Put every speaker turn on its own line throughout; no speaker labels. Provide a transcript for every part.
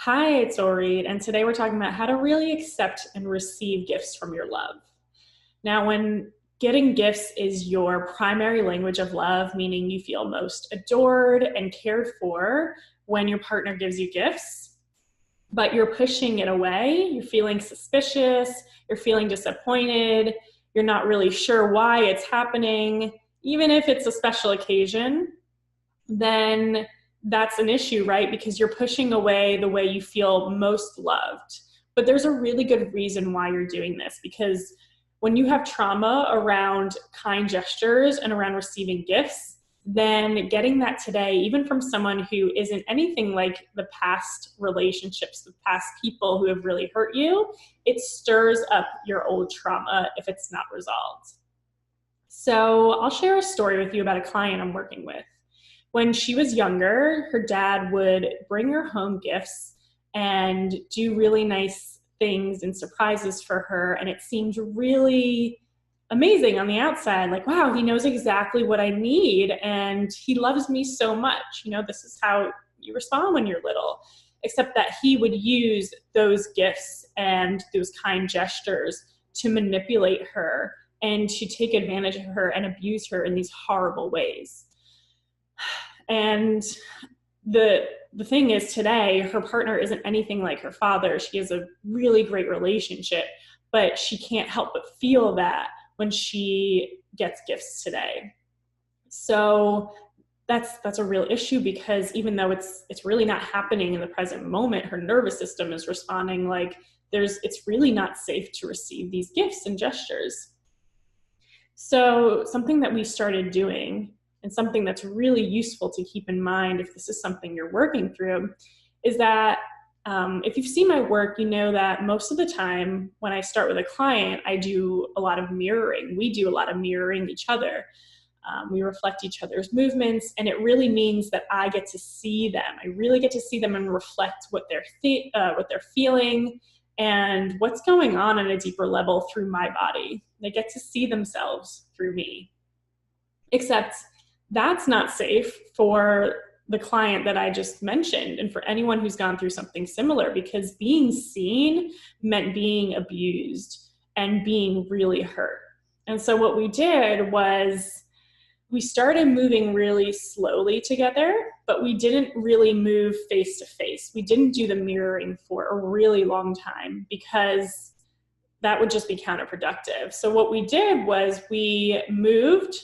Hi, it's Orit, and today we're talking about how to really accept and receive gifts from your love. Now, when getting gifts is your primary language of love, meaning you feel most adored and cared for when your partner gives you gifts, but you're pushing it away, you're feeling suspicious, you're feeling disappointed, you're not really sure why it's happening, even if it's a special occasion, then that's an issue, right? Because you're pushing away the way you feel most loved. But there's a really good reason why you're doing this, because when you have trauma around kind gestures and around receiving gifts, then getting that today, even from someone who isn't anything like the past relationships, the past people who have really hurt you, it stirs up your old trauma if it's not resolved. So I'll share a story with you about a client I'm working with. When she was younger, her dad would bring her home gifts and do really nice things and surprises for her. And it seemed really amazing on the outside. Like, wow, he knows exactly what I need. And he loves me so much. You know, this is how you respond when you're little. Except that he would use those gifts and those kind gestures to manipulate her and to take advantage of her and abuse her in these horrible ways. And the thing is, today, her partner isn't anything like her father. She has a really great relationship, but she can't help but feel that when she gets gifts today. So that's a real issue, because even though it's really not happening in the present moment, her nervous system is responding like it's really not safe to receive these gifts and gestures. So something that we started doing, and something that's really useful to keep in mind if this is something you're working through, is that if you've seen my work, you know that most of the time when I start with a client, I do a lot of mirroring. We do a lot of mirroring each other. We reflect each other's movements, and it really means that I get to see them. I really get to see them and reflect what they're feeling and what's going on a deeper level through my body. They get to see themselves through me. Except that's not safe for the client that I just mentioned and for anyone who's gone through something similar, because being seen meant being abused and being really hurt. And so what we did was we started moving really slowly together, but we didn't really move face to face. We didn't do the mirroring for a really long time because that would just be counterproductive. So what we did was we moved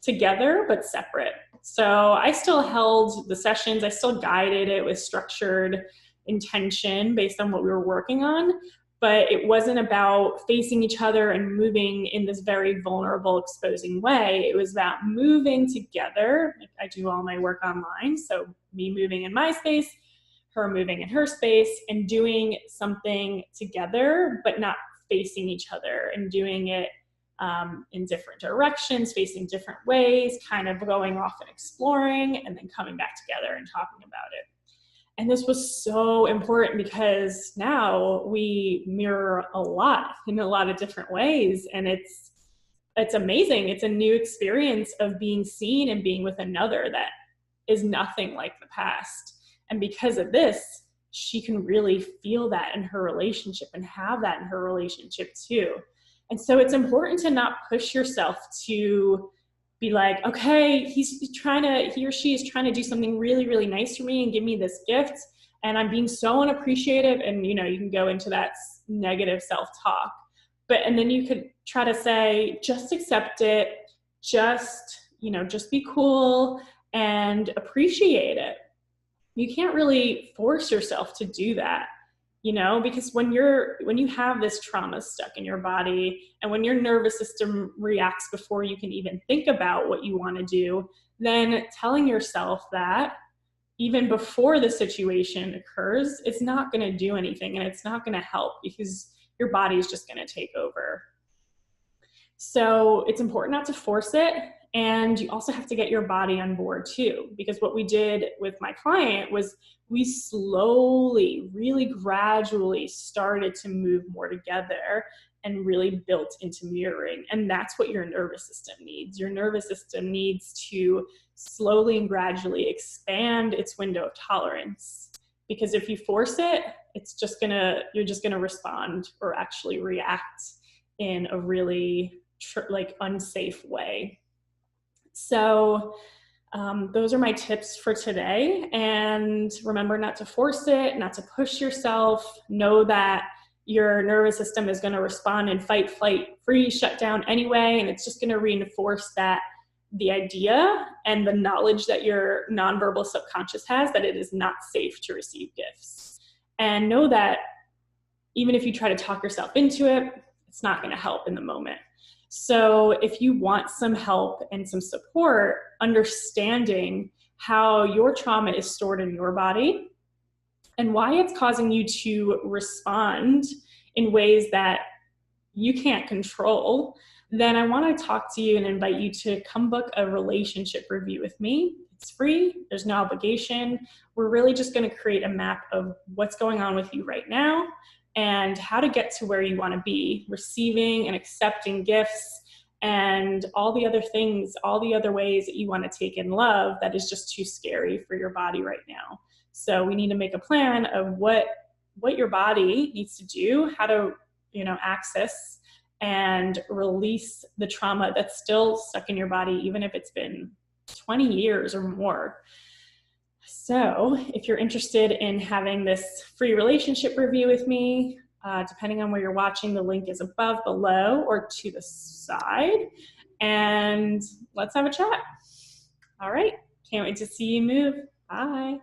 together but separate. So I still held the sessions, I still guided it with structured intention based on what we were working on, but it wasn't about facing each other and moving in this very vulnerable, exposing way. It was about moving together. I do all my work online, so me moving in my space, her moving in her space, and doing something together, but not facing each other, and doing it in different directions, facing different ways, kind of going off and exploring, and then coming back together and talking about it. And this was so important because now we mirror a lot in a lot of different ways. And it's amazing. It's a new experience of being seen and being with another that is nothing like the past. And because of this, she can really feel that in her relationship and have that in her relationship too. And so it's important to not push yourself to be like, okay, he or she is trying to do something really, really nice for me and give me this gift, and I'm being so unappreciative. And, you know, you can go into that negative self-talk. And then you could try to say, just accept it, just be cool and appreciate it. You can't really force yourself to do that. Because when you have this trauma stuck in your body, and when your nervous system reacts before you can even think about what you want to do, then telling yourself that even before the situation occurs, it's not going to do anything, and it's not going to help, because your body is just going to take over. So it's important not to force it. And you also have to get your body on board too, because what we did with my client was we slowly, really gradually started to move more together and really built into mirroring. And that's what your nervous system needs. Your nervous system needs to slowly and gradually expand its window of tolerance because if you force it, you're just gonna respond or actually react in a really like unsafe way. So those are my tips for today. And remember not to force it, not to push yourself. Know that your nervous system is going to respond in fight, flight, freeze, shut down anyway. And it's just going to reinforce that the idea and the knowledge that your nonverbal subconscious has that it is not safe to receive gifts. And know that even if you try to talk yourself into it, it's not going to help in the moment. So if you want some help and some support, understanding how your trauma is stored in your body and why it's causing you to respond in ways that you can't control, then I want to talk to you and invite you to come book a relationship review with me. It's free. There's no obligation. We're really just going to create a map of what's going on with you right now and how to get to where you want to be, receiving and accepting gifts and all the other things, all the other ways that you want to take in love that is just too scary for your body right now. So we need to make a plan of what your body needs to do, how to, access and release the trauma that's still stuck in your body, even if it's been 20 years or more. So if you're interested in having this free relationship review with me, depending on where you're watching, the link is above, below, or to the side. And let's have a chat. All right. Can't wait to see you move. Bye.